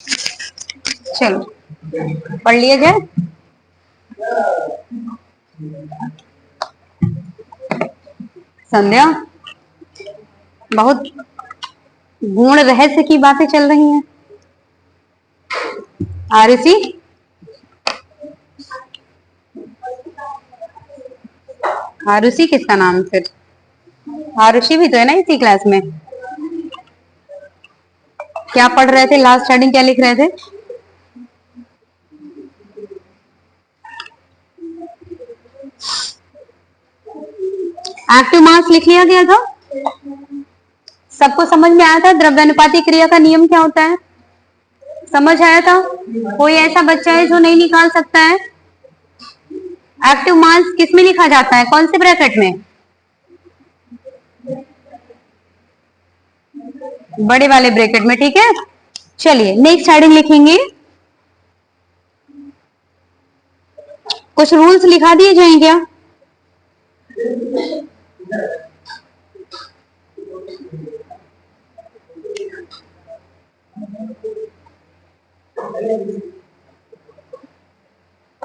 चलो पढ़ लिया जाए। संध्या, बहुत गुण रहस्य की बातें चल रही हैं। आरुषि, आरुषि किसका नाम? फिर आरुषि भी तो है ना इसी क्लास में। क्या पढ़ रहे थे? लास्ट स्टार्टिंग क्या लिख रहे थे? एक्टिव मास लिख लिया गया था। सबको समझ में आया था द्रव्यानुपाती क्रिया का नियम क्या होता है? समझ आया था? कोई ऐसा बच्चा है जो नहीं निकाल सकता है? एक्टिव मास किस में लिखा जाता है? कौन से ब्रैकेट में? बड़े वाले ब्रैकेट में। ठीक है, चलिए नेक्स्ट हेडिंग लिखेंगे। कुछ रूल्स लिखा दिए जाएं क्या?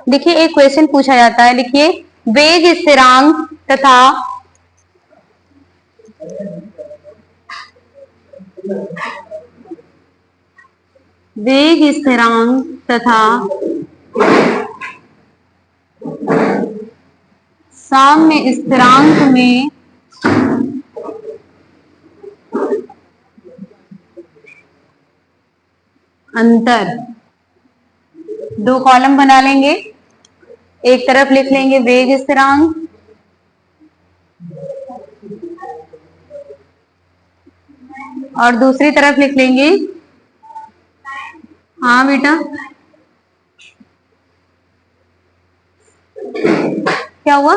देखिए, एक क्वेश्चन पूछा जाता है, लिखिए वेग स्थिरांक तथा वेग स्थिरांक तथा साम्य स्थिरांक में अंतर। दो कॉलम बना लेंगे, एक तरफ लिख लेंगे वेग स्थिरांक और दूसरी तरफ लिख लेंगे, हाँ बेटा क्या हुआ?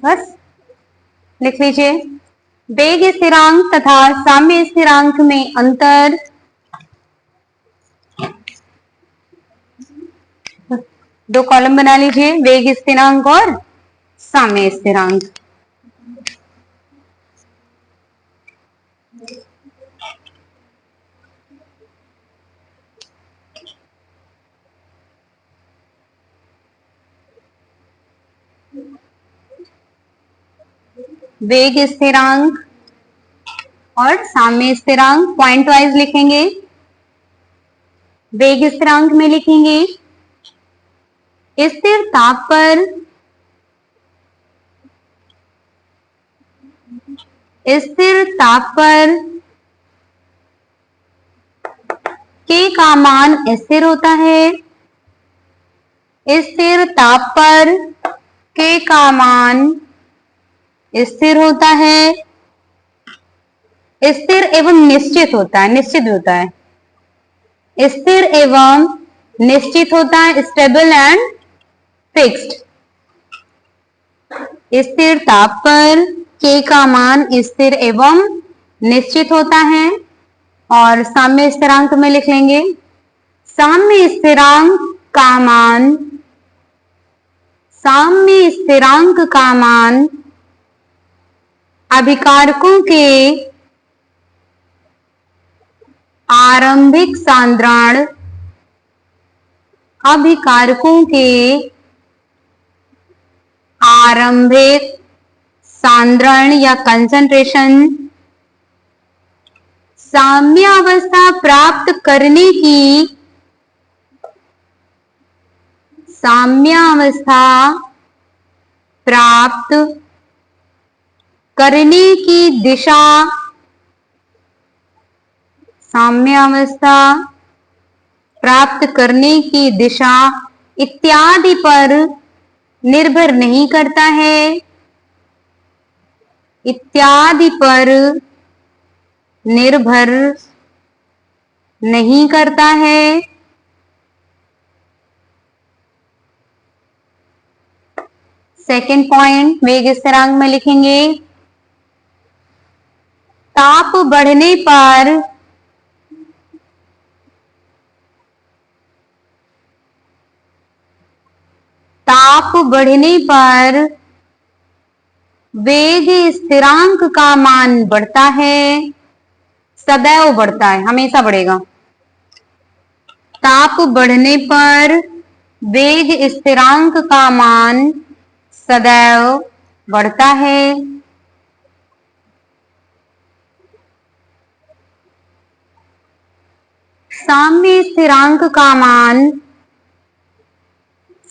बस लिख लीजिए वेग स्थिरांक तथा साम्य स्थिरांक में अंतर। दो कॉलम बना लीजिए, वेग स्थिरांक और साम्य स्थिरांक। वेग स्थिरांक और साम्य स्थिरांक पॉइंट वाइज लिखेंगे। वेग स्थिरांक में लिखेंगे स्थिर ताप पर के का मान स्थिर होता है। स्थिर ताप पर के का मान स्थिर होता है, स्थिर एवं निश्चित होता है, निश्चित होता है, स्थिर एवं निश्चित होता है, स्टेबल एंड फिक्स्ड। स्थिर ताप पर के का मान स्थिर एवं निश्चित होता है। और साम्य स्थिरांक में लिख लेंगे साम्य स्थिरांक का मान अभिकारकों के आरंभिक सांद्रण, अभिकारकों के आरंभिक सांद्रण या कंसंट्रेशन साम्यावस्था प्राप्त करने की दिशा, साम्यावस्था प्राप्त करने की दिशा इत्यादि पर निर्भर नहीं करता है, इत्यादि पर निर्भर नहीं करता है। सेकेंड पॉइंट वेग स्थिरांक में लिखेंगे ताप बढ़ने पर वेग स्थिरांक का मान बढ़ता है, सदैव बढ़ता है, हमेशा बढ़ेगा। ताप बढ़ने पर वेग स्थिरांक का मान सदैव बढ़ता है। साम्य स्थिरांक का मान,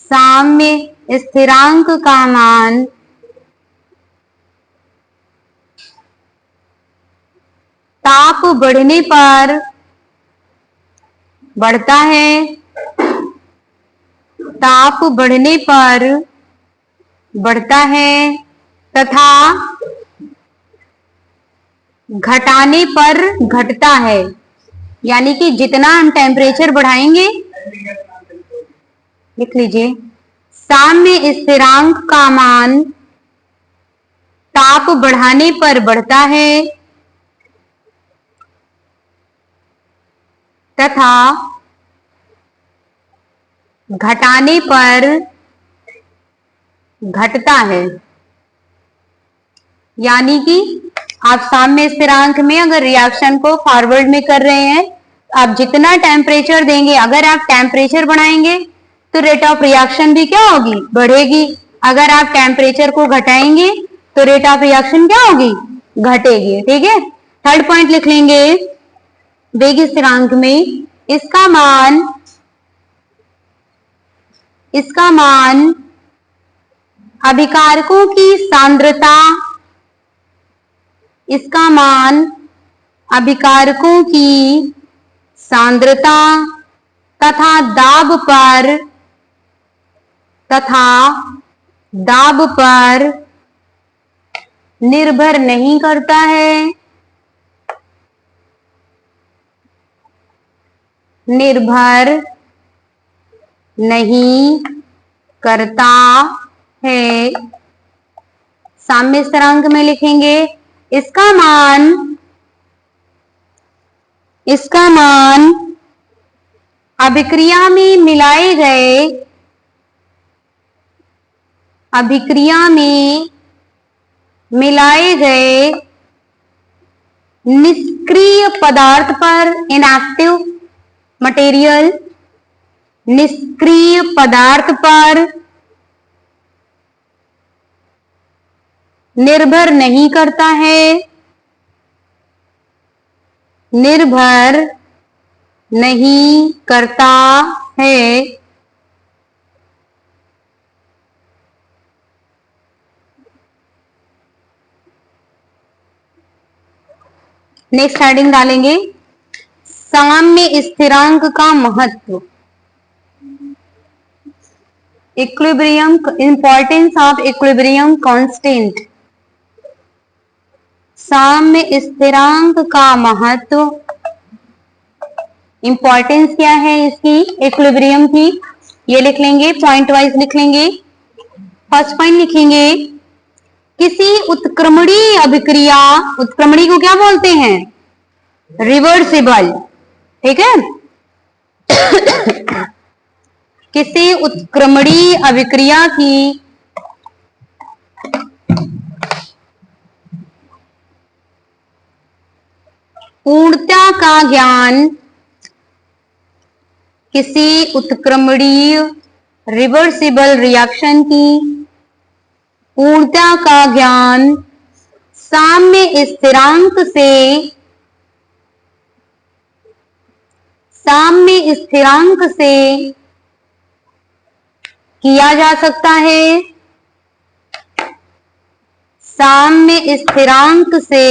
साम्य स्थिरांक का मान ताप बढ़ने पर बढ़ता है, ताप बढ़ने पर बढ़ता है तथा घटाने पर घटता है। यानी कि जितना हम टेम्परेचर बढ़ाएंगे, लिख लीजिए, साम्य स्थिरांक का मान ताप बढ़ाने पर बढ़ता है तथा घटाने पर घटता है। यानी कि आप साम्य स्थिरांक में अगर रिएक्शन को फॉरवर्ड में कर रहे हैं, आप जितना टेम्परेचर देंगे, अगर आप टेम्परेचर बढ़ाएंगे तो रेट ऑफ रिएक्शन भी क्या होगी, बढ़ेगी। अगर आप टेम्परेचर को घटाएंगे तो रेट ऑफ रिएक्शन क्या होगी, घटेगी। ठीक है, थर्ड पॉइंट लिख लेंगे, वेग स्थिरांक में इसका मान अभिकारकों की सांद्रता, इसका मान अभिकारकों की सांद्रता तथा दाब पर निर्भर नहीं करता है, निर्भर नहीं करता है। साम्य स्थिरांक में लिखेंगे इसका मान अभिक्रिया में मिलाए गए निष्क्रिय पदार्थ पर, इनएक्टिव मटेरियल, निष्क्रिय पदार्थ पर निर्भर नहीं करता है, निर्भर नहीं करता है। नेक्स्ट हेडिंग डालेंगे, साम्य स्थिरांक का महत्व, equilibrium, importance of equilibrium constant. साम्य स्थिरांक का महत्व, इंपॉर्टेंस क्या है इसकी, इक्विलिब्रियम की, ये लिख लेंगे, पॉइंट वाइज लिख लेंगे। फर्स्ट पॉइंट लिखेंगे, किसी उत्क्रमणीय अभिक्रिया, उत्क्रमणी को क्या बोलते हैं, रिवर्सिबल। ठीक है, किसी उत्क्रमणीय अभिक्रिया की पूर्णता का ज्ञान, किसी उत्क्रमणीय रिवर्सिबल रिएक्शन की पूर्णता का ज्ञान साम्य स्थिरांक से किया जा सकता है, साम्य स्थिरांक से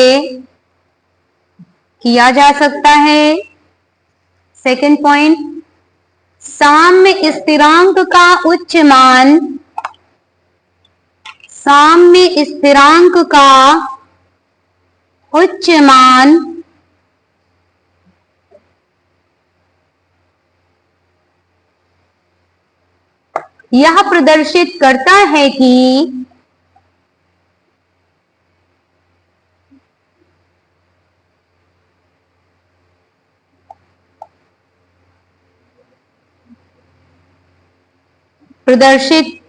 किया जा सकता है। सेकंड पॉइंट, साम्य स्थिरांक का उच्च मान, साम्य स्थिरांक का उच्च मान यह प्रदर्शित करता है कि प्रदर्शित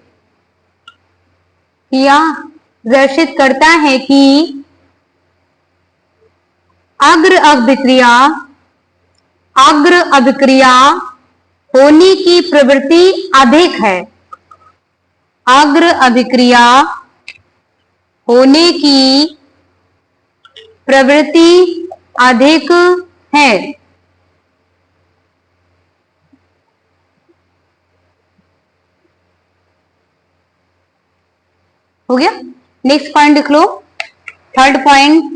करता है कि अग्र अभिक्रिया, अग्र अभिक्रिया होने की प्रवृत्ति अधिक है। अग्र अभिक्रिया होने की प्रवृत्ति अधिक है। हो गया। नेक्स्ट पॉइंट लिख लो, थर्ड पॉइंट,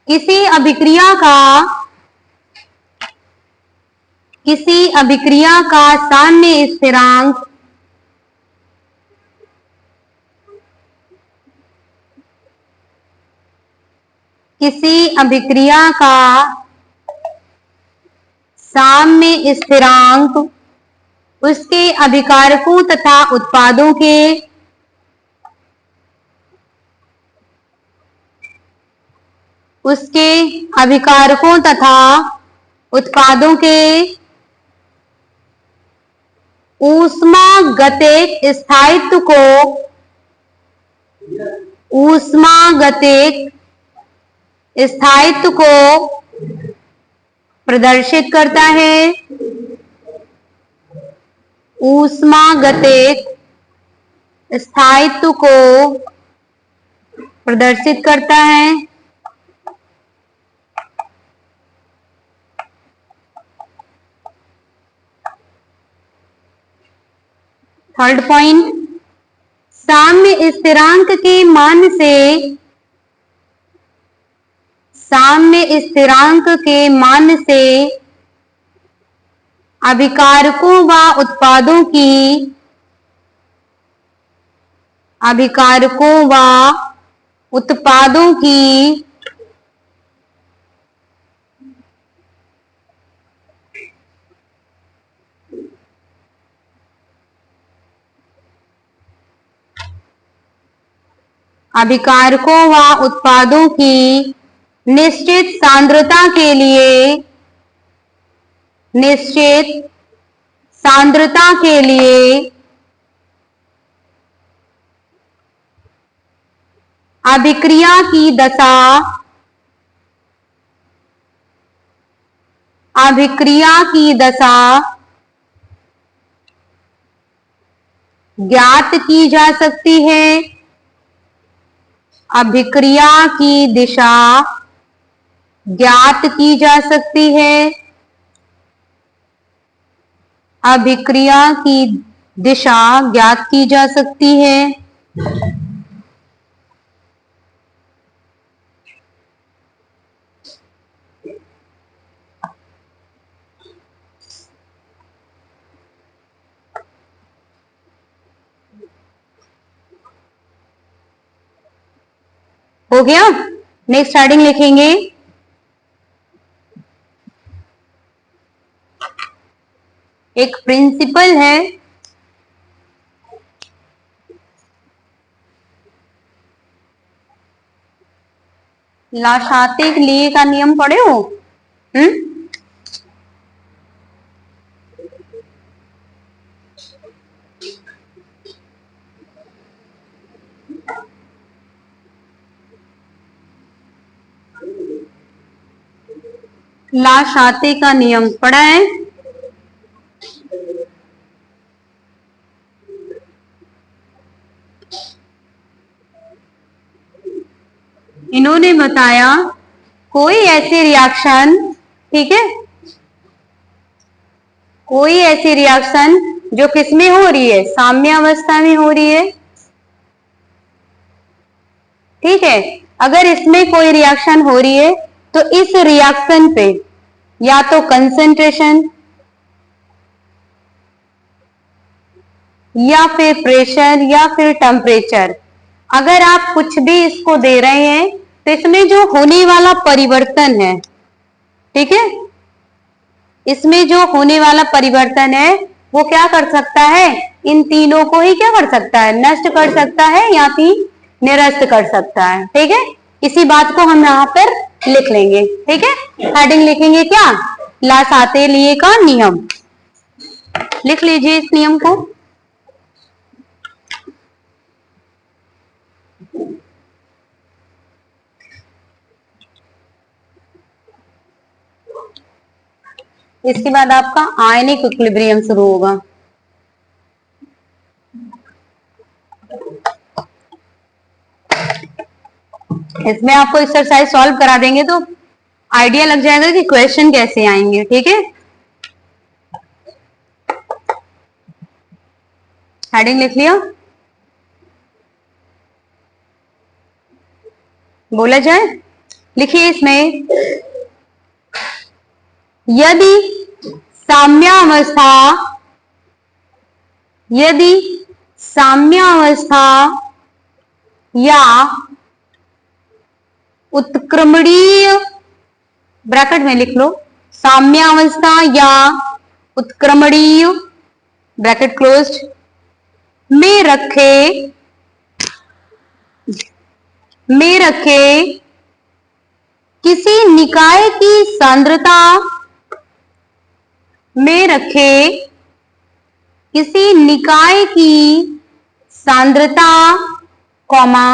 किसी अभिक्रिया का साम्य स्थिरांक किसी अभिक्रिया का साम्य स्थिरांक उसके अभिकारकों तथा उत्पादों के ऊष्मागतिक स्थायित्व को प्रदर्शित करता है। ऊष्मागतिक स्थायित्व को प्रदर्शित करता है। थर्ड पॉइंट, साम्य स्थिरांक के मान से अभिकारकों व उत्पादों की निश्चित सांद्रता के लिए अभिक्रिया की दशा ज्ञात की जा सकती है। अभिक्रिया की दिशा ज्ञात की जा सकती है। अभिक्रिया की दिशा ज्ञात की जा सकती है। हो गया। नेक्स्ट हेडिंग लिखेंगे, एक प्रिंसिपल है लाशाते के लिए का नियम पढ़े हो? लाशाते का नियम पढ़ा है? इन्होंने बताया कोई ऐसी रिएक्शन, ठीक है, कोई ऐसी रिएक्शन जो किसमें हो रही है? साम्य अवस्था में हो रही है। ठीक है, अगर इसमें कोई रिएक्शन हो रही है तो इस रिएक्शन पे या तो कंसंट्रेशन या फिर प्रेशर या फिर टेम्परेचर, अगर आप कुछ भी इसको दे रहे हैं तो इसमें जो होने वाला परिवर्तन है, ठीक है, इसमें जो होने वाला परिवर्तन है वो क्या कर सकता है? इन तीनों को ही क्या कर सकता है? नष्ट कर सकता है या फिर निरस्त कर सकता है। ठीक है, इसी बात को हम यहाँ पर लिख लेंगे। ठीक है, हेडिंग लिखेंगे क्या? लाशाते लिए का नियम। लिख लीजिए इस नियम को। इसके बाद आपका आयनिक इक्विलिब्रियम शुरू होगा। इसमें आपको एक्सरसाइज सॉल्व करा देंगे तो आइडिया लग जाएगा कि क्वेश्चन कैसे आएंगे। ठीक है, हेडिंग लिख लिया, बोला जाए, लिखिए इसमें, यदि साम्यावस्था, यदि साम्यावस्था या उत्क्रमणीय, ब्रैकेट में लिख लो, साम्यावस्था या उत्क्रमणीय, ब्रैकेट क्लोज्ड, में रखे किसी निकाय की सांद्रता, में रखे किसी निकाय की सांद्रता, कॉमा,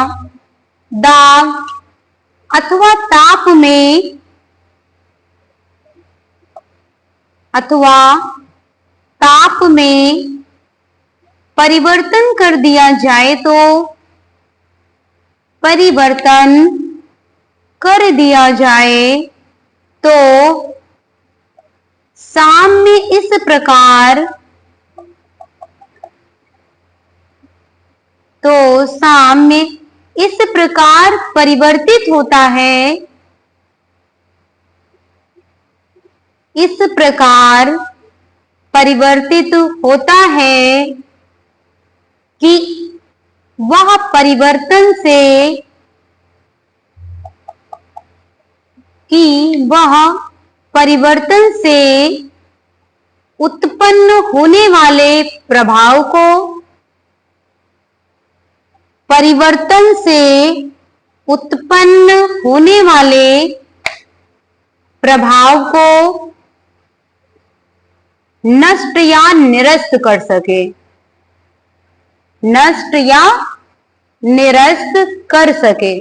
दाब अथवा ताप में, अथवा ताप में परिवर्तन कर दिया जाए तो, परिवर्तन कर दिया जाए तो साम्य इस प्रकार, तो साम्य इस प्रकार परिवर्तित होता है, इस प्रकार परिवर्तित होता है कि वह परिवर्तन से, कि वह परिवर्तन से उत्पन्न होने वाले प्रभाव को, परिवर्तन से उत्पन्न होने वाले प्रभाव को नष्ट या निरस्त कर सके, नष्ट या निरस्त कर सके।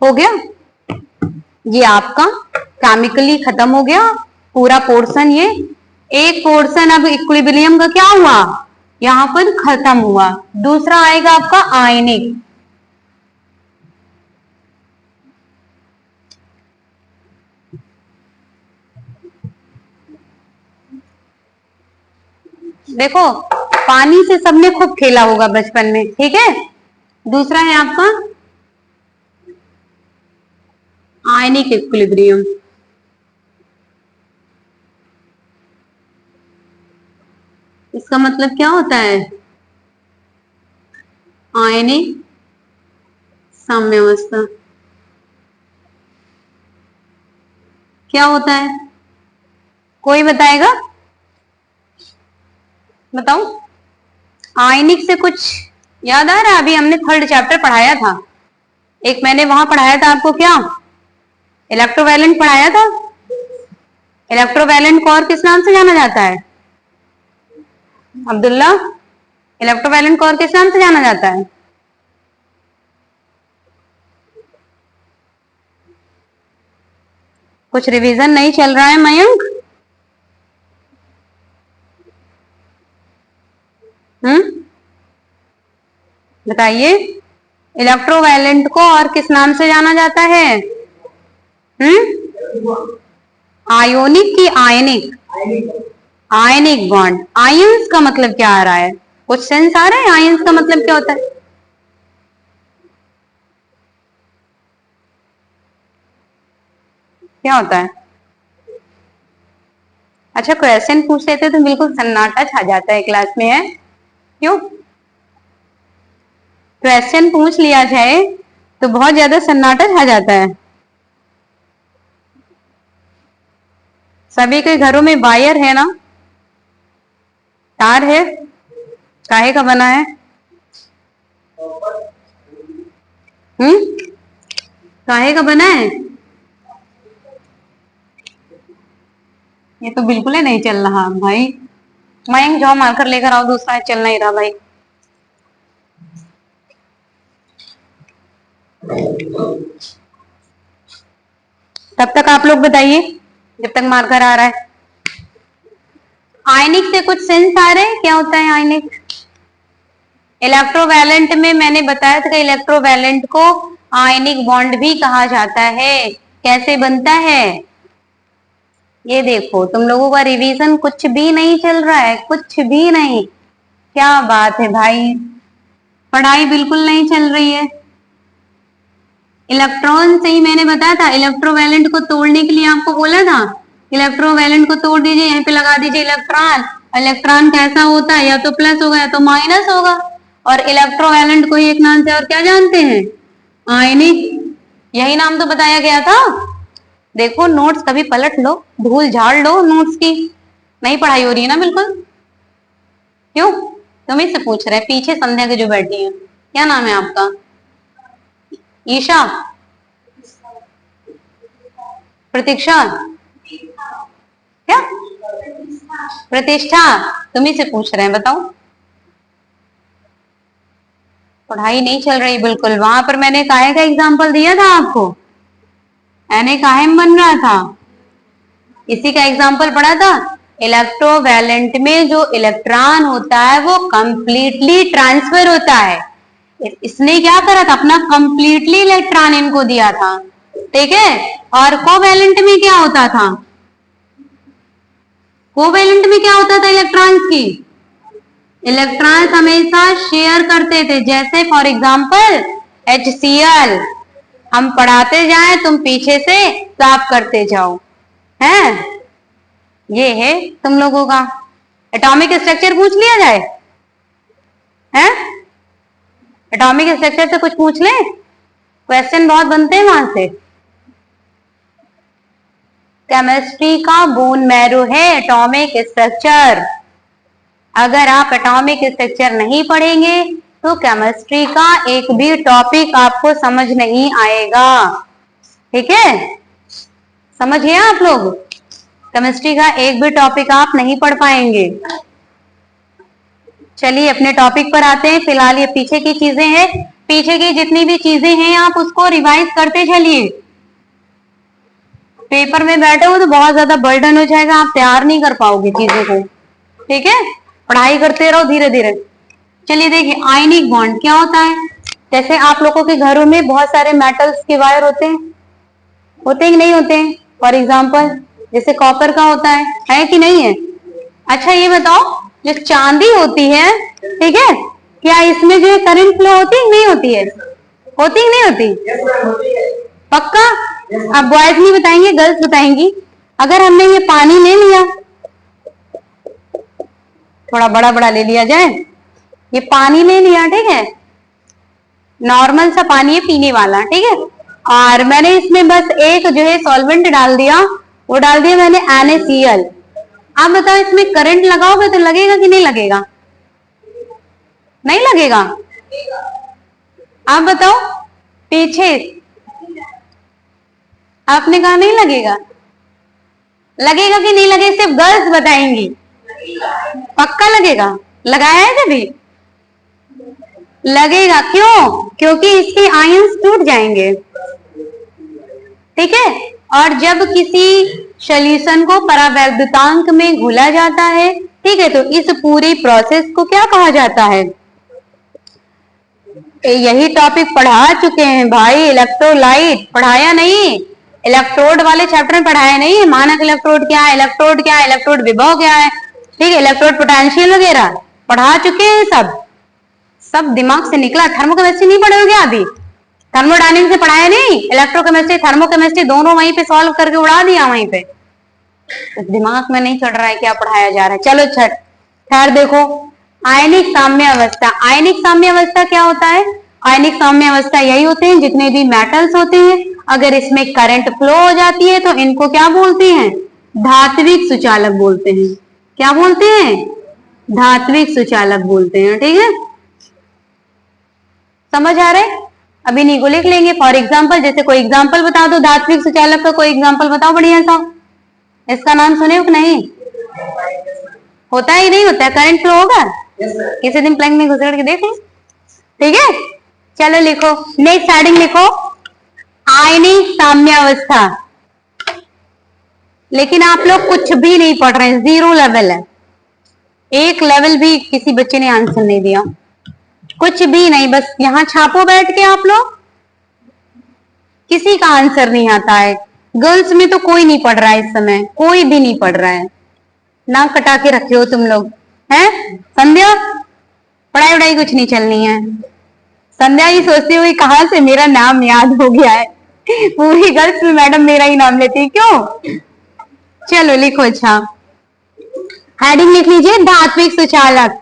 हो गया, ये आपका केमिकली खत्म हो गया पूरा पोर्शन। ये एक पोर्शन अब इक्विलिब्रियम का क्या हुआ, यहां पर खत्म हुआ। दूसरा आएगा आपका आयनिक। देखो, पानी से सबने खूब खेला होगा बचपन में, ठीक है। दूसरा है आपका आयनिक इक्विलिब्रियम। इसका मतलब क्या होता है, आयनिक साम्यावस्था क्या होता है, कोई बताएगा, बताओ। आयनिक से कुछ याद आ रहा है, अभी हमने थर्ड चैप्टर पढ़ाया था, एक मैंने वहां पढ़ाया था आपको, क्या इलेक्ट्रोवैलेंट पढ़ाया था। इलेक्ट्रोवैलेंट को और किस नाम से जाना जाता है, अब्दुल्ला, इलेक्ट्रोवैलेंट को और किस नाम से जाना जाता है, कुछ रिवीजन नहीं चल रहा है मयंक। बताइए, इलेक्ट्रोवैलेंट को और किस नाम से जाना जाता है, आयोनिक की आयनिक, आयनिक बॉन्ड। आयंस का मतलब क्या आ रहा है, कुछ सेंस आ रहा है, आयंस का मतलब क्या होता है, क्या होता है। अच्छा, क्वेश्चन पूछ लेते तो बिल्कुल सन्नाटा छा जाता है क्लास में, है क्यों। क्वेश्चन पूछ लिया जाए तो बहुत ज्यादा सन्नाटा छा जाता है। सभी के घरों में वायर है ना, तार है, काहे का बना है, काहे का बना है, ये तो बिल्कुल ही नहीं चल रहा भाई। मयंक जाओ मार्कर लेकर आओ, दूसरा चल नहीं रहा भाई। तब तक आप लोग बताइए जब तक मार्कर आ रहा है। आयनिक से कुछ सेंस आ रहे हैं, क्या होता है आयनिक? इलेक्ट्रोवैलेंट में मैंने बताया था कि इलेक्ट्रोवैलेंट को आयनिक बॉन्ड भी कहा जाता है। कैसे बनता है ये देखो, तुम लोगों का रिवीजन कुछ भी नहीं चल रहा है, कुछ भी नहीं। क्या बात है भाई, पढ़ाई बिल्कुल नहीं चल रही है। इलेक्ट्रॉन से ही मैंने बताया था, इलेक्ट्रोवैलेंट को तोड़ने के लिए आपको बोला था, इलेक्ट्रोवैलेंट को तोड़ दीजिए, यहीं पे लगा दीजिए इलेक्ट्रॉन। इलेक्ट्रॉन कैसा होता है, या तो प्लस होगा या तो माइनस होगा। और इलेक्ट्रोवैलेंट को ही एक नाम से और क्या जानते हैं? आयनिक। यही नाम तो बताया गया था। देखो नोट्स कभी पलट लो, धूल झाड़ लो नोट्स की। नहीं पढ़ाई हो रही है ना बिल्कुल? क्यों? तुम्हें से पूछ रहे, पीछे संध्या के जो बैठी है, क्या नाम है आपका? ईशा? प्रतीक्षा? क्या? प्रतिष्ठा? तुम्ही से पूछ रहे हैं, बताओ। पढ़ाई नहीं चल रही बिल्कुल। वहां पर मैंने काहे का एग्जाम्पल दिया था आपको, एने काहे बन रहा था, इसी का एग्जाम्पल पढ़ा था। इलेक्ट्रोवैलेंट में जो इलेक्ट्रॉन होता है वो कंप्लीटली ट्रांसफर होता है। इसने क्या करा था, अपना कंप्लीटली इलेक्ट्रॉन इनको दिया था, ठीक है। और कोवैलेंट में क्या होता था, कोवैलेंट में क्या होता था इलेक्ट्रॉन्स की, इलेक्ट्रॉन्स हमेशा शेयर करते थे। जैसे फॉर एग्जांपल HCl, हम पढ़ाते जाएं तुम पीछे से साफ करते जाओ, हैं? ये है तुम लोगों का। एटॉमिक स्ट्रक्चर पूछ लिया जाए, हैं? एटॉमिक स्ट्रक्चर से कुछ पूछ लें, क्वेश्चन बहुत बनते हैं वहां से। केमिस्ट्री का बोन मैरो है एटॉमिक स्ट्रक्चर। अगर आप एटॉमिक स्ट्रक्चर नहीं पढ़ेंगे तो केमिस्ट्री का एक भी टॉपिक आपको समझ नहीं आएगा, ठीक है? समझिए आप लोग, केमिस्ट्री का एक भी टॉपिक आप नहीं पढ़ पाएंगे। चलिए अपने टॉपिक पर आते हैं। फिलहाल ये पीछे की चीजें हैं, पीछे की जितनी भी चीजें हैं आप उसको रिवाइज करते चलिए। पेपर में बैठे हो तो बहुत ज्यादा बर्डन हो जाएगा, आप तैयार नहीं कर पाओगे चीजों को, ठीक है? पढ़ाई करते रहो धीरे धीरे। चलिए देखिए, आयनिक बॉन्ड क्या होता है। जैसे आप लोगों के घरों में बहुत सारे मेटल्स के वायर होते हैं कि नहीं होते हैं? फॉर एग्जाम्पल जैसे कॉपर का होता है कि नहीं है? अच्छा ये बताओ, जो चांदी होती है, ठीक है, क्या इसमें जो है करंट फ्लो होती है नहीं होती है? होती है नहीं होती? पक्का? अब बॉयज नहीं बताएंगे, गर्ल्स बताएंगी। अगर हमने ये पानी ले लिया, थोड़ा बड़ा बड़ा ले लिया जाए, ये पानी ले लिया, ठीक है, नॉर्मल सा पानी है पीने वाला, ठीक है, और मैंने इसमें बस एक जो है सॉल्वेंट डाल दिया, वो डाल दिया मैंने NaCl। आप बताओ इसमें करंट लगाओगे तो लगेगा कि नहीं लगेगा? नहीं लगेगा? आप बताओ पीछे, आपने कहा नहीं लगेगा, लगेगा कि नहीं लगेगा? सिर्फ गर्ल्स बताएंगी। पक्का लगेगा? लगाया है कभी? लगेगा। क्यों? क्योंकि इसके आयंस टूट जाएंगे, ठीक है। और जब किसी सॉल्यूशन को परावैद्युतांक में घोला जाता है, ठीक है, तो इस पूरी प्रोसेस को क्या कहा जाता है? यही टॉपिक पढ़ा चुके हैं भाई, इलेक्ट्रोलाइट पढ़ाया नहीं? इलेक्ट्रोड वाले चैप्टर में पढ़ाया नहीं है? मानक इलेक्ट्रोड क्या है, इलेक्ट्रोड क्या है, इलेक्ट्रोड विभव क्या है, ठीक है, इलेक्ट्रोड पोटेंशियल वगैरह पढ़ा चुके हैं। सब दिमाग से निकला। थर्मोकेमिस्ट्री नहीं पढ़े हो क्या अभी? थर्मोडायनेमिक्स से पढ़ाया नहीं? इलेक्ट्रोकेमिस्ट्री थर्मोकेमिस्ट्री दोनों वहीं पे सॉल्व करके उड़ा दिया वहीं पे। तो दिमाग में नहीं चढ़ रहा है क्या पढ़ाया जा रहा है। चलो खैर देखो, आयनिक साम्य अवस्था। आयनिक साम्य अवस्था क्या होता है? आयनिक साम्य अवस्था यही होते हैं जितने भी मेटल्स होते हैं, अगर इसमें करंट फ्लो हो जाती है तो इनको क्या बोलते हैं? धात्विक सुचालक बोलते हैं। क्या बोलते हैं? धात्विक सुचालक बोलते हैं, ठीक है। समझ आ रहा है? अभी नहीं को लिख लेंगे। फॉर एग्जाम्पल, जैसे कोई एग्जाम्पल बता दो धात्विक सुचालक का, कोई एग्जाम्पल बताओ बढ़िया सा। इसका नाम सुने हो कि नहीं? होता है ही नहीं होता है? करंट फ्लो होगा? किसी दिन प्लग में घुसेड़ के देख लो। ठीक है, चलो लिखो नेक्स्ट हेडिंग लिखो, आयनिक साम्यावस्था। लेकिन आप लोग कुछ भी नहीं पढ़ रहे हैं, 0 लेवल है। एक लेवल भी किसी बच्चे ने आंसर नहीं दिया, कुछ भी नहीं, बस यहां छापो बैठ के आप लोग। किसी का आंसर नहीं आता है। गर्ल्स में तो कोई नहीं पढ़ रहा है इस समय, कोई भी नहीं पढ़ रहा है। नाक कटा के रखे हो तुम लोग हैं? संध्या पढ़ाई वढ़ाई कुछ नहीं चलनी है। संध्या ही सोचती हुई कहां से मेरा नाम याद हो गया है, पूरी गर्ल्स में मैडम मेरा ही नाम लेती है, क्यों? चलो लिखो, अच्छा हेडिंग लिख लीजिए, धात्विक सुचालक।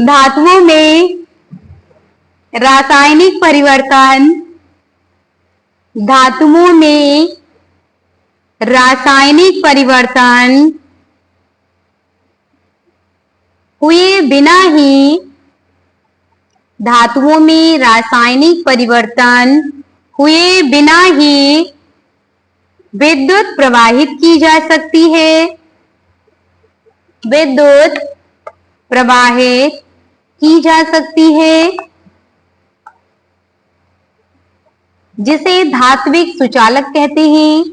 धातुओं में रासायनिक परिवर्तन, धातुओं में रासायनिक परिवर्तन हुए बिना ही, धातुओं में रासायनिक परिवर्तन हुए बिना ही विद्युत प्रवाहित की जा सकती है, विद्युत प्रवाहित की जा सकती है, जिसे धात्विक सुचालक कहते हैं,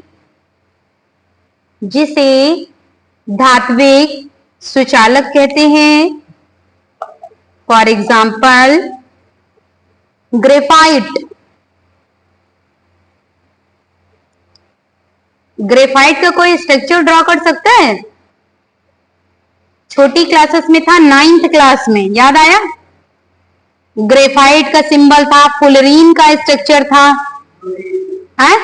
जिसे धात्विक सुचालक कहते हैं। For example graphite. ग्रेफाइट का कोई स्ट्रक्चर ड्रॉ कर सकता है? छोटी क्लासेस में था, 9th क्लास में, याद आया? ग्रेफाइट का सिंबल था, फ्लोरीन का स्ट्रक्चर था, है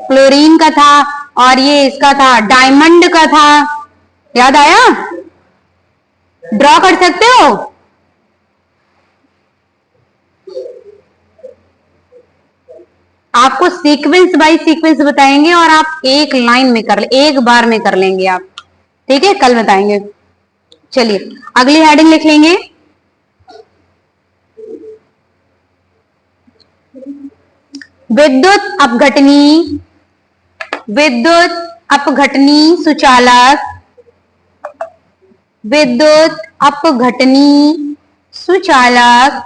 फ्लोरीन का था, और ये इसका था डायमंड का था, याद आया? ड्रॉ कर सकते हो? आपको सीक्वेंस बाय सीक्वेंस बताएंगे और आप एक लाइन में कर ले, एक बार में कर लेंगे आप, ठीक है? कल बताएंगे। चलिए अगली हेडिंग लिख लेंगे, विद्युत अपघटनी, विद्युत अपघटनी सुचालक, विद्युत अपघटनी सुचालक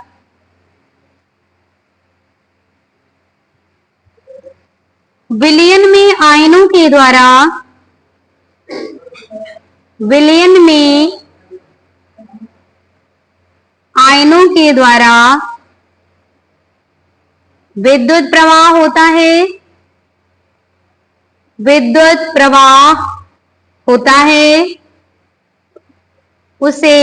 विलयन में आयनों के द्वारा, विलयन में आयनों के द्वारा विद्युत प्रवाह होता है, विद्युत प्रवाह होता है, उसे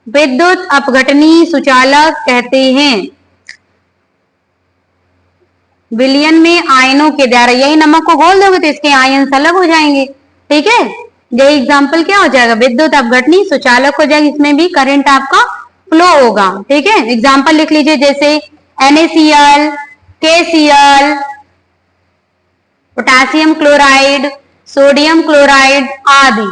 विद्युत अपघटनी सुचालक कहते हैं। विलयन में आयनों के द्वारा, यही नमक को घोल दोगे तो इसके आयन अलग हो जाएंगे, ठीक है? यही एग्जाम्पल क्या हो जाएगा? विद्युत अपघटनी सुचालक हो जाएगा, इसमें भी करंट आपका फ्लो होगा, ठीक है? एग्जाम्पल लिख लीजिए, जैसे NaCl, KCl, potassium chloride, sodium chloride आदि।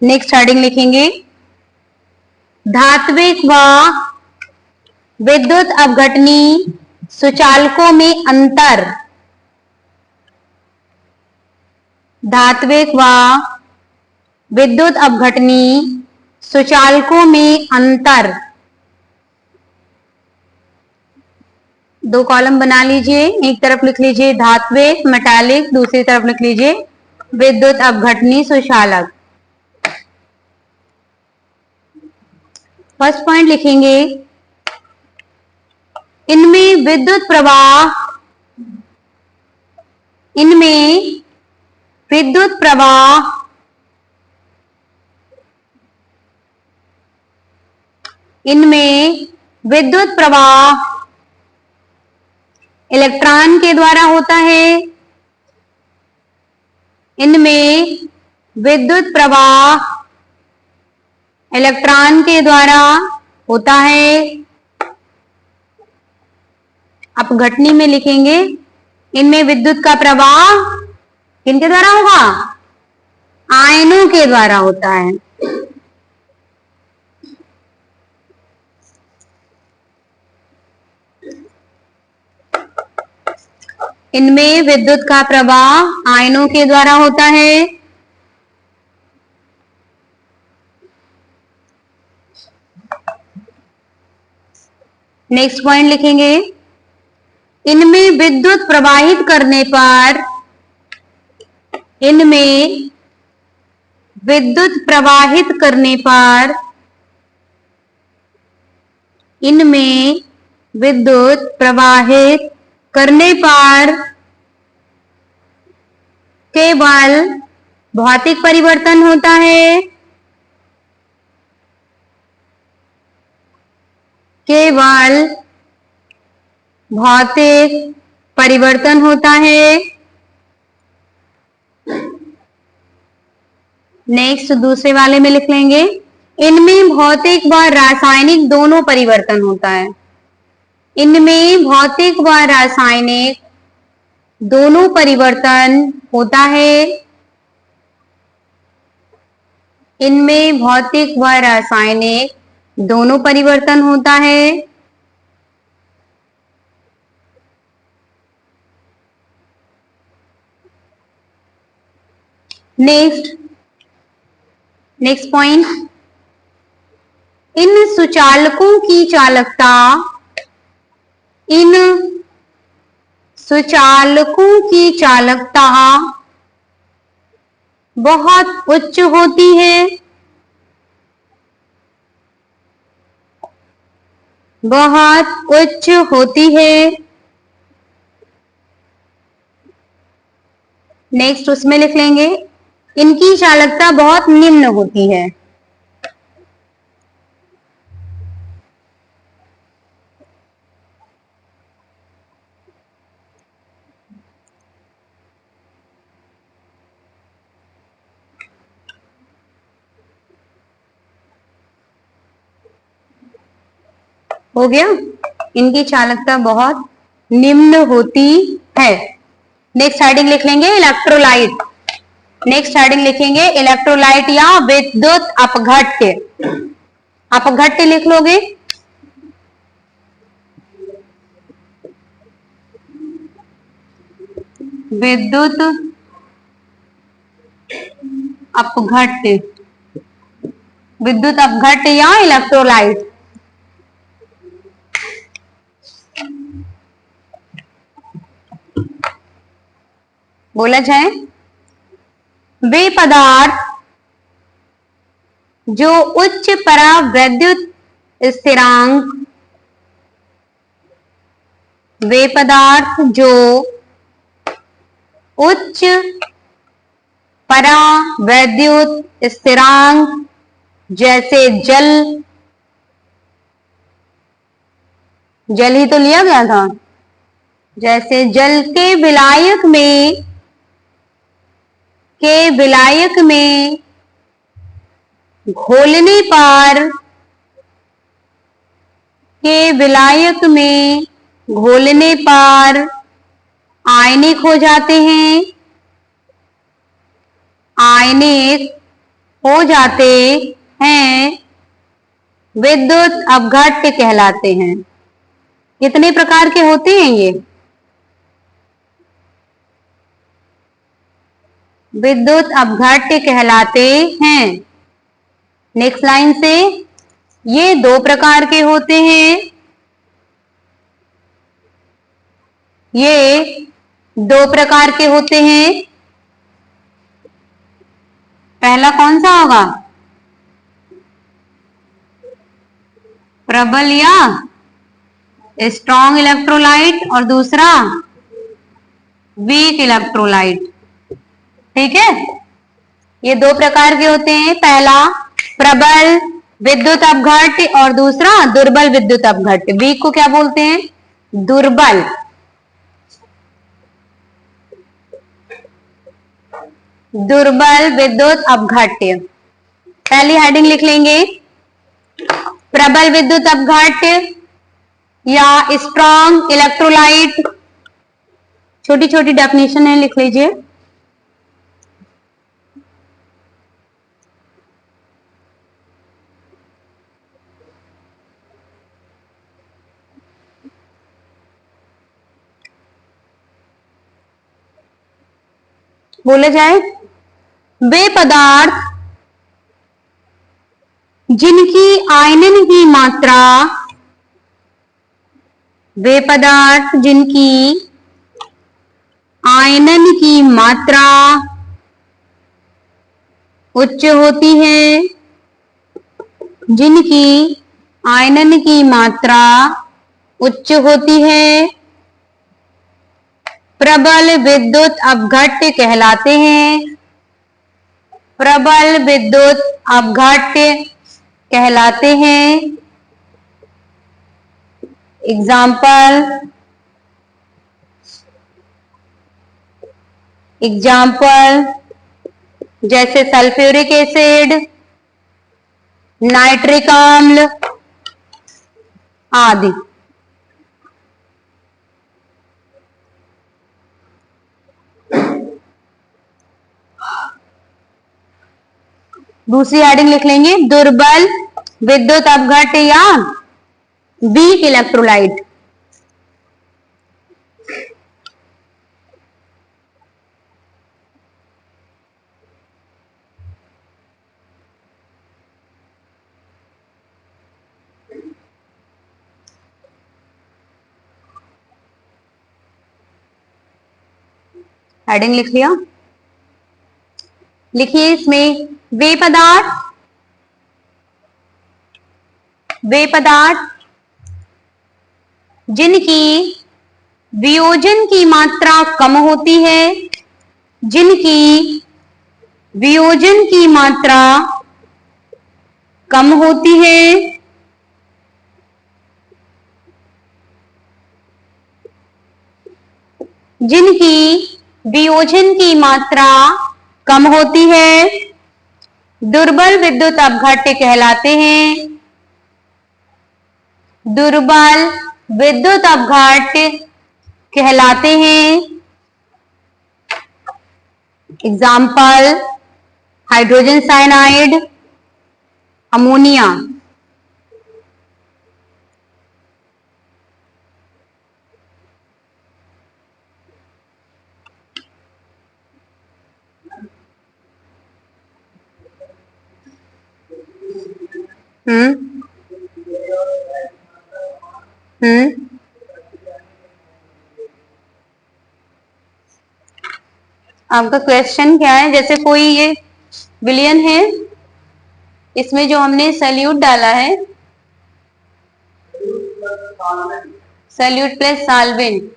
नेक्स्ट हेडिंग लिखेंगे, धात्विक व विद्युत अपघटनी सुचालकों में अंतर, धात्विक व विद्युत अपघटनी सुचालकों में अंतर। दो कॉलम बना लीजिए, एक तरफ लिख लीजिए धात्विक मेटालिक, दूसरी तरफ लिख लीजिए विद्युत अपघटनी सुचालक। फर्स्ट पॉइंट लिखेंगे, इनमें विद्युत प्रवाह, इनमें विद्युत प्रवाह इनमें विद्युत प्रवाह इलेक्ट्रॉन के द्वारा होता है, इनमें विद्युत प्रवाह इलेक्ट्रॉन के द्वारा होता है। अपघटनी में लिखेंगे, इनमें विद्युत का प्रवाह किनके द्वारा होगा? आयनों के द्वारा होता है। इनमें विद्युत का प्रवाह आयनों के द्वारा होता है। नेक्स्ट पॉइंट लिखेंगे, इनमें विद्युत प्रवाहित करने पर, इनमें विद्युत प्रवाहित करने पर, इनमें विद्युत प्रवाहित करने पर केवल भौतिक परिवर्तन होता है, केवल भौतिक परिवर्तन होता है। नेक्स्ट दूसरे वाले में लिख लेंगे, इनमें भौतिक व रासायनिक दोनों परिवर्तन होता है। इनमें भौतिक व रासायनिक दोनों परिवर्तन होता है। इनमें भौतिक व रासायनिक दोनों परिवर्तन होता है। नेक्स्ट पॉइंट, इन सुचालकों की चालकता, इन सुचालकों की चालकता बहुत उच्च होती है, बहुत उच्च होती है। नेक्स्ट उसमें लिख लेंगे, इनकी चालकता बहुत निम्न होती है। हो गया, इनकी चालकता बहुत निम्न होती है। नेक्स्ट हेडिंग लिख लेंगे इलेक्ट्रोलाइट। नेक्स्ट हेडिंग लिखेंगे इलेक्ट्रोलाइट या विद्युत अपघट्य। अपघट्य लिख लोगे, विद्युत अपघट्य, विद्युत अपघट्य या इलेक्ट्रोलाइट। बोला जाए, वे पदार्थ जो उच्च परावैद्युत स्थिरांक, वे पदार्थ जो उच्च परावैद्युत स्थिरांक जैसे जल, जल ही तो लिया गया था, जैसे जल के विलायक में, के विलायक में घोलने पर, के विलायक में घोलने पर आयनिक हो जाते हैं, आयनिक हो जाते हैं, विद्युत अपघट्य कहलाते हैं। कितने प्रकार के होते हैं ये? विद्युत अपघट्य कहलाते हैं। नेक्स्ट लाइन से, ये दो प्रकार के होते हैं, ये दो प्रकार के होते हैं। पहला कौन सा होगा? प्रबल या स्ट्रॉन्ग इलेक्ट्रोलाइट, और दूसरा वीक इलेक्ट्रोलाइट। ठीक है, ये दो प्रकार के होते हैं, पहला प्रबल विद्युत अपघट्य और दूसरा दुर्बल विद्युत अपघट्य। वीक को क्या बोलते हैं? दुर्बल। दुर्बल विद्युत अपघट्य। पहली हेडिंग लिख लेंगे, प्रबल विद्युत अपघट्य या स्ट्रॉन्ग इलेक्ट्रोलाइट। छोटी छोटी डेफिनेशन है, लिख लीजिए। बोला जाए, वे पदार्थ जिनकी आयनन की मात्रा, वे पदार्थ जिनकी आयनन की मात्रा उच्च होती है, जिनकी आयनन की मात्रा उच्च होती है, प्रबल विद्युत अपघट्य कहलाते हैं। प्रबल विद्युत अपघट्य कहलाते हैं। एग्जाम्पल जैसे सल्फ्यूरिक एसिड, नाइट्रिक अम्ल आदि। दूसरी हेडिंग लिख लेंगे, दुर्बल विद्युत अपघट्य या वीक इलेक्ट्रोलाइट। हेडिंग लिख लिया, लिखिए इसमें, वे पदार्थ जिनकी वियोजन की मात्रा कम होती है, जिनकी वियोजन की मात्रा कम होती है, जिनकी वियोजन की मात्रा कम होती है, दुर्बल विद्युत अपघट्य कहलाते हैं। दुर्बल विद्युत अपघट्य कहलाते हैं। Example, hydrogen cyanide, ammonia. आपका क्वेश्चन क्या है? जैसे कोई ये विलियन है, इसमें जो हमने सल्यूट डाला है, सल्यूट प्लस सॉल्वेंट,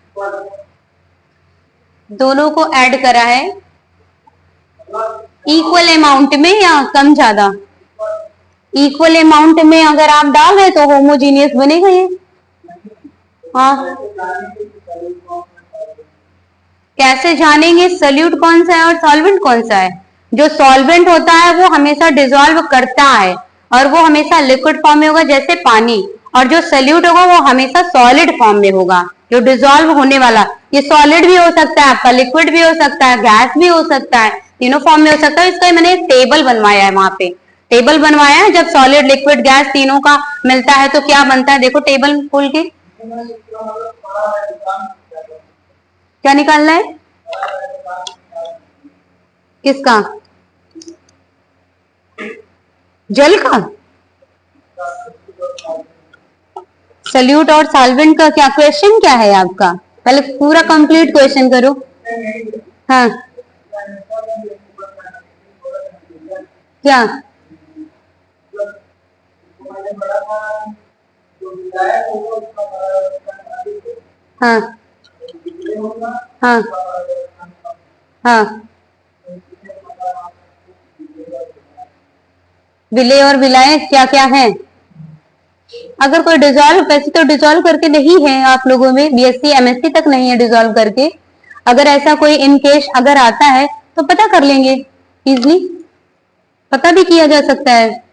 दोनों को ऐड करा है इक्वल अमाउंट में या कम ज्यादा? इक्वल अमाउंट में अगर आप डाल रहे तो होमोजीनियस बनेगा ये। हाँ, कैसे जानेंगे सल्यूट कौन सा है और सॉल्वेंट कौन सा है? जो सॉल्वेंट होता है वो हमेशा डिसॉल्व करता है और वो हमेशा लिक्विड फॉर्म में होगा जैसे पानी, और जो सल्यूट होगा वो हमेशा सॉलिड फॉर्म में होगा, जो डिसॉल्व होने वाला। ये सॉलिड भी हो सकता है आपका, लिक्विड भी हो सकता है, गैस भी हो सकता है, तीनों फॉर्म में हो सकता है। इसका मैंने एक टेबल बनवाया है, वहां पे टेबल बनवाया है। जब सॉलिड, लिक्विड, गैस तीनों का मिलता है तो क्या बनता है? देखो टेबल खोल के, क्या निकालना है? किसका? जल का? सल्यूट और सॉल्वेंट का क्या क्वेश्चन क्या है आपका? पहले पूरा कंप्लीट क्वेश्चन करो। हाँ, क्या? हाँ हाँ हाँ, विलेय और विलायक क्या क्या है? अगर कोई डिसॉल्व, वैसे तो डिसॉल्व करके नहीं है आप लोगों में, बीएससी एमएससी तक नहीं है डिसॉल्व करके। अगर ऐसा कोई इनकेस अगर आता है तो पता कर लेंगे, इजली पता भी किया जा सकता है।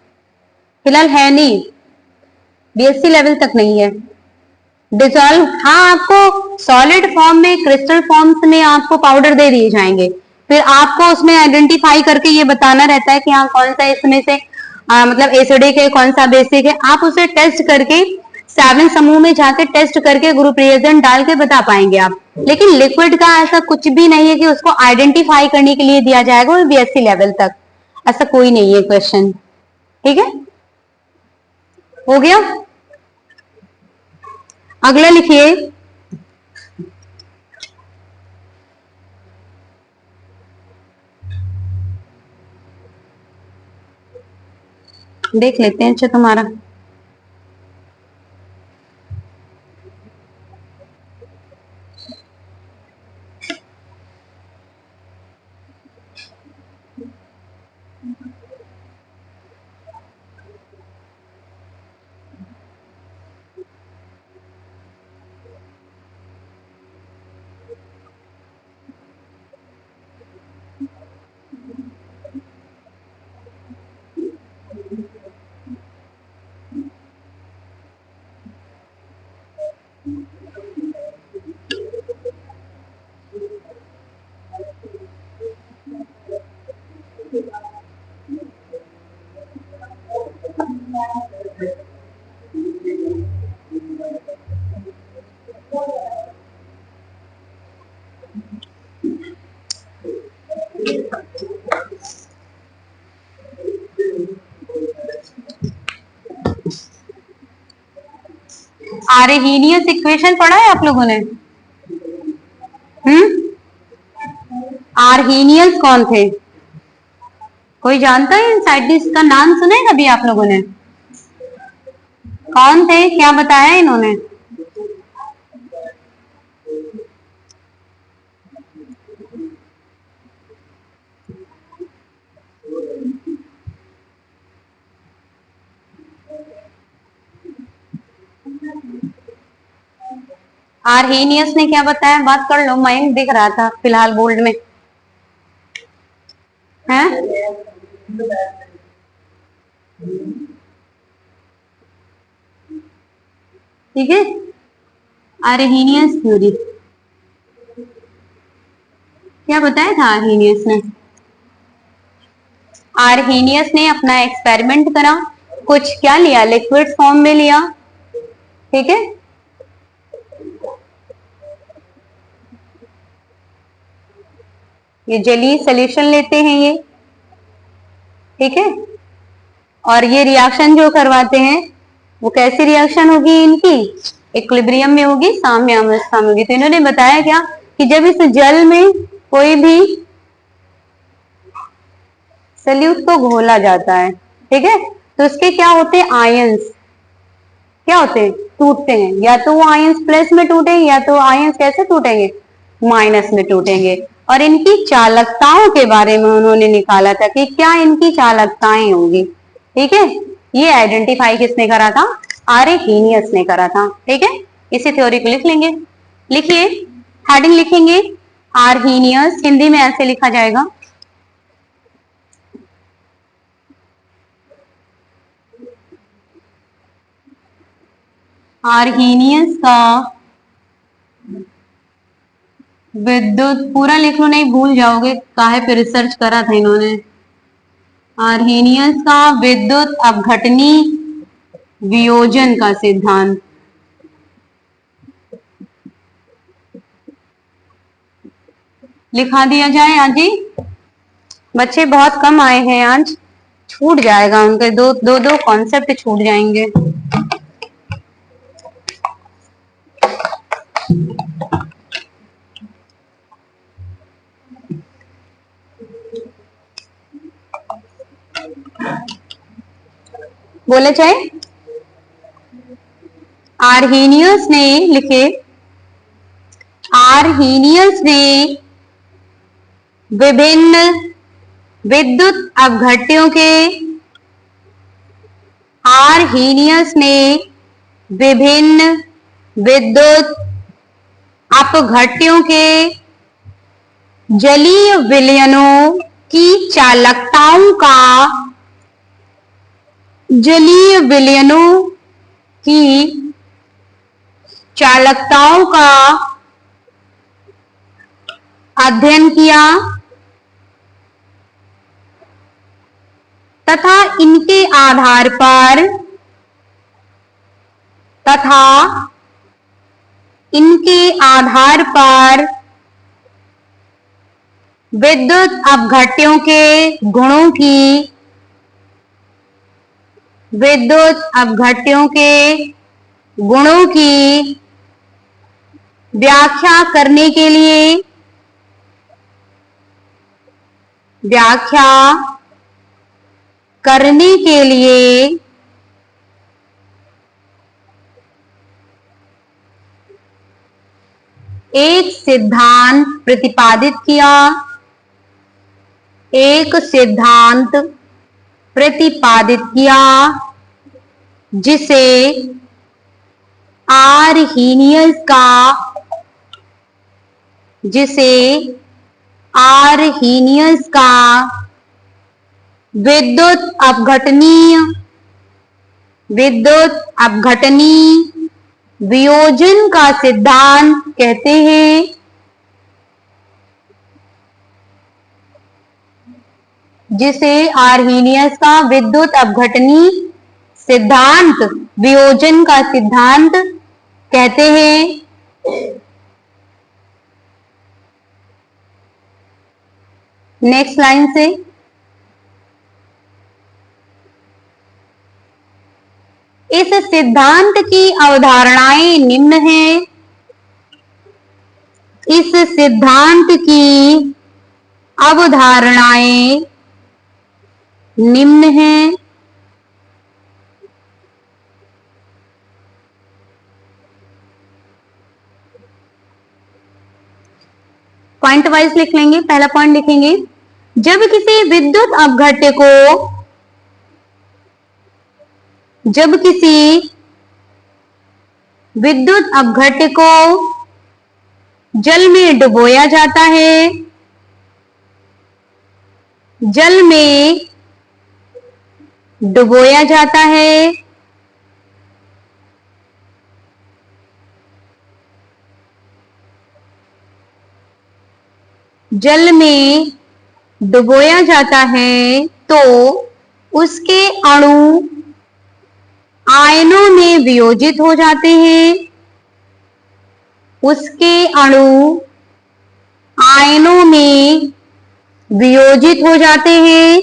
फिलहाल है नहीं, बीएससी लेवल तक नहीं है डिसॉल्व। हाँ, आपको सॉलिड फॉर्म में, क्रिस्टल फॉर्म्स में आपको पाउडर दे दिए जाएंगे, फिर आपको उसमें आइडेंटिफाई करके ये बताना रहता है कि हाँ कौन सा इसमें से मतलब एसिडिक है, कौन सा बेसिक है। आप उसे टेस्ट करके 7 समूह में जाके टेस्ट करके ग्रुप रिएजेंट डाल के बता पाएंगे आप। लेकिन लिक्विड का ऐसा कुछ भी नहीं है कि उसको आइडेंटिफाई करने के लिए दिया जाएगा और बीएससी लेवल तक, ऐसा कोई नहीं है क्वेश्चन। ठीक है, हो गया। अगला लिखिए, देख लेते हैं अच्छा तुम्हारा। आर्हेनियस इक्वेशन पढ़ा है आप लोगों ने? आर्हेनियस कौन थे? कोई जानता है इन साइंटिस्ट का नाम सुना है कभी आप लोगों ने? कौन थे, क्या बताया इन्होंने? आर्हेनियस ने क्या बताया, बात कर लो, माइंड दिख रहा था फिलहाल बोल्ड में है। ठीक है, आर्हेनियस थ्योरी क्या बताया था आर्हेनियस ने? आर्हेनियस ने अपना एक्सपेरिमेंट करा, कुछ क्या लिया, लिक्विड फॉर्म में लिया। ठीक है, ये जलीय सॉल्यूशन लेते हैं ये। ठीक है, और ये रिएक्शन जो करवाते हैं वो कैसी रिएक्शन होगी इनकी, इक्विलिब्रियम में होगी, साम्य अवस्था में होगी। तो इन्होंने बताया क्या कि जब इस जल में कोई भी सल्यूट को घोला जाता है, ठीक है, तो उसके क्या होते हैं, आयंस क्या होते हैं, टूटते हैं। या तो वो आयंस प्लस में टूटेंगे या तो आयंस कैसे टूटेंगे, माइनस में टूटेंगे। और इनकी चालकताओं के बारे में उन्होंने निकाला था कि क्या इनकी चालकताएं होंगी। ठीक है, ये आइडेंटिफाई किसने करा था, आर्हेनियस ने करा था। ठीक है, इसी थ्योरी को लिख लेंगे। लिखिए, हेडिंग लिखेंगे आर्हेनियस, हिंदी में ऐसे लिखा जाएगा, आर्हेनियस का विद्युत, पूरा लिख लो नहीं भूल जाओगे, काहे पे रिसर्च करा था इन्होंने। आर्हेनियस का विद्युत अपघटनी वियोजन का सिद्धांत। लिखा दिया जाए आज ही, बच्चे बहुत कम आए हैं आज, छूट जाएगा उनके दो दो दो कॉन्सेप्ट छूट जाएंगे। बोले चाहे, आर्हेनियस ने लिखे, आर्हेनियस ने विभिन्न विद्युत अपघट्यों के, आर्हेनियस ने विभिन्न विद्युत अपघट्यों के जलीय विलयनों की चालकताओं का, जलीय विलयनों की चालकताओं का अध्ययन किया तथा इनके आधार पर तथा इनके आधार पर विद्युत अपघट्यों के गुणों की व्याख्या करने के लिए एक सिद्धांत प्रतिपादित किया जिसे आर्हीनियस का विद्युत अपघटनीय वियोजन का सिद्धांत कहते हैं। जिसे आर्हीनियस का विद्युत अपघटनीय सिद्धांत वियोजन का सिद्धांत कहते हैं। नेक्स्ट लाइन से इस सिद्धांत की अवधारणाएं निम्न हैं। इस सिद्धांत की अवधारणाएं निम्न हैं। पॉइंट वाइज लिख लेंगे। पहला पॉइंट लिखेंगे, जब किसी विद्युत अपघट्य को जल में डुबोया जाता है, जल में डुबोया जाता है, जल में डुबोया जाता है तो उसके अणु आयनों में वियोजित हो जाते हैं। उसके अणु आयनों में वियोजित हो जाते हैं।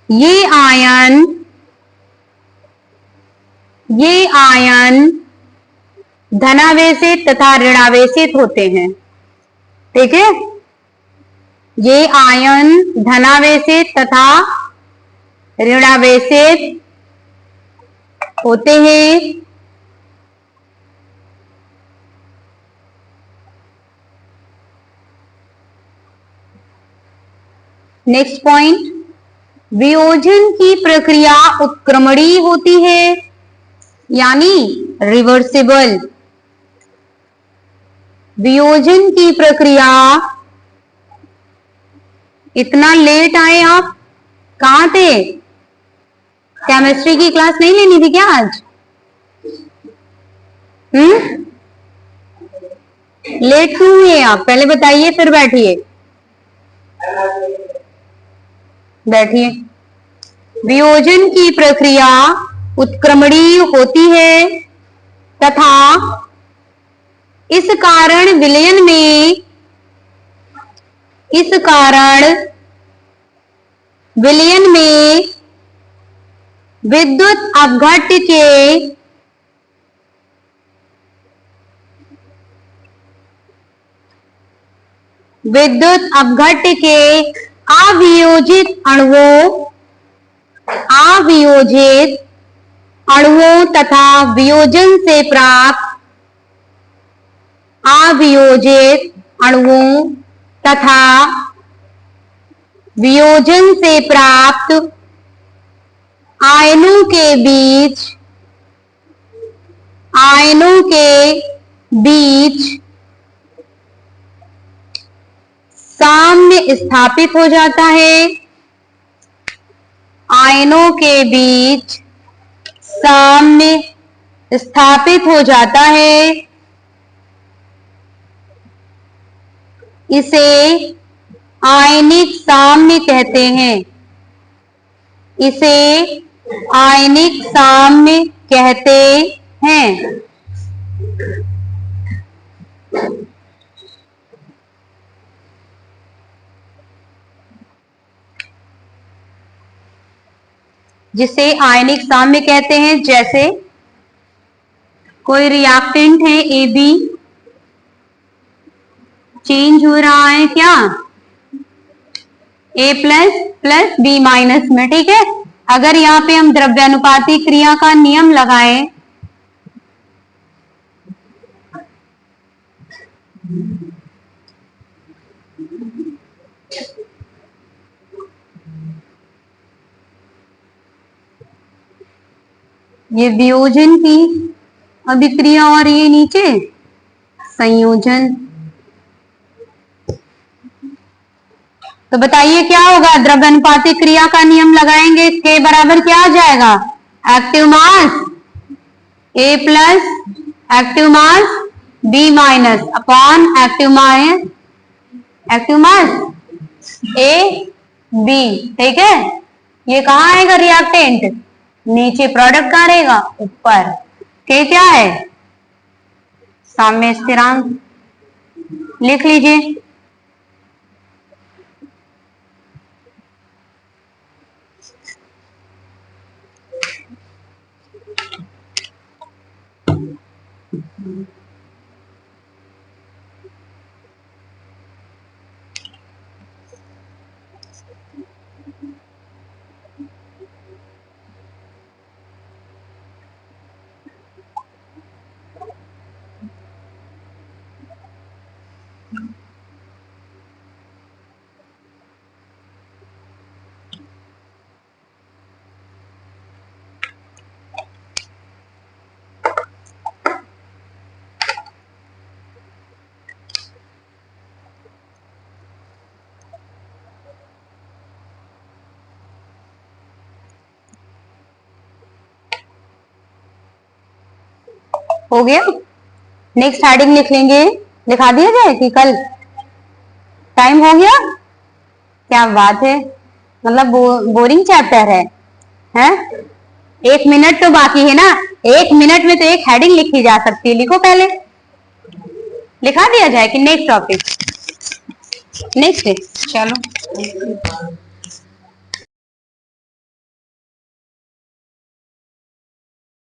ये आयन धनावेशित तथा ऋणावेशित होते हैं। ठीक है, ये आयन धनावेशित तथा ऋणावेशित होते हैं। नेक्स्ट पॉइंट, वियोजन की प्रक्रिया उत्क्रमणीय होती है, यानी रिवर्सिबल। वियोजन की प्रक्रिया, इतना लेट आए आप, कहां थे? केमिस्ट्री की क्लास नहीं लेनी थी क्या आज? लेट क्यों हुए आप? पहले बताइए फिर बैठिए। वियोजन की प्रक्रिया उत्क्रमणीय होती है तथा इस कारण विलयन में विद्युत अपघट्य के अवियोजित अणुओं तथा वियोजन से प्राप्त आयनों के बीच साम्य स्थापित हो जाता है। आयनों के बीच साम्य स्थापित हो जाता है। इसे आयनिक साम्य कहते हैं। इसे आयनिक साम्य कहते हैं। जिसे आयनिक साम्य कहते हैं। जैसे कोई रिएक्टेंट है ए बी, चेंज हो रहा है क्या, ए प्लस प्लस बी माइनस में, ठीक है। अगर यहाँ पे हम द्रव्यानुपाती क्रिया का नियम लगाएं, ये वियोजन की अभिक्रिया और ये नीचे संयोजन, तो बताइए क्या होगा, द्रव्यानुपाती क्रिया का नियम लगाएंगे, के बराबर क्या आ जाएगा, active mass A plus active mass B minus upon active mass A B, ठीक है। ये कहाँ आएगा रिएक्टेंट, नीचे, प्रोडक्ट कहाँ रहेगा, ऊपर। के क्या है, साम्य स्थिरांक, लिख लीजिए। हो गया, नेक्स्ट हेडिंग लिख लेंगे, लिखा दिया जाए कि कल, टाइम हो गया, क्या बात है, मतलब बोरिंग चैप्टर है, हैं? 1 मिनट तो बाकी है ना, 1 मिनट में तो एक हेडिंग लिखी जा सकती है, लिखो पहले, लिखा दिया जाए कि नेक्स्ट टॉपिक, नेक्स्ट, चलो।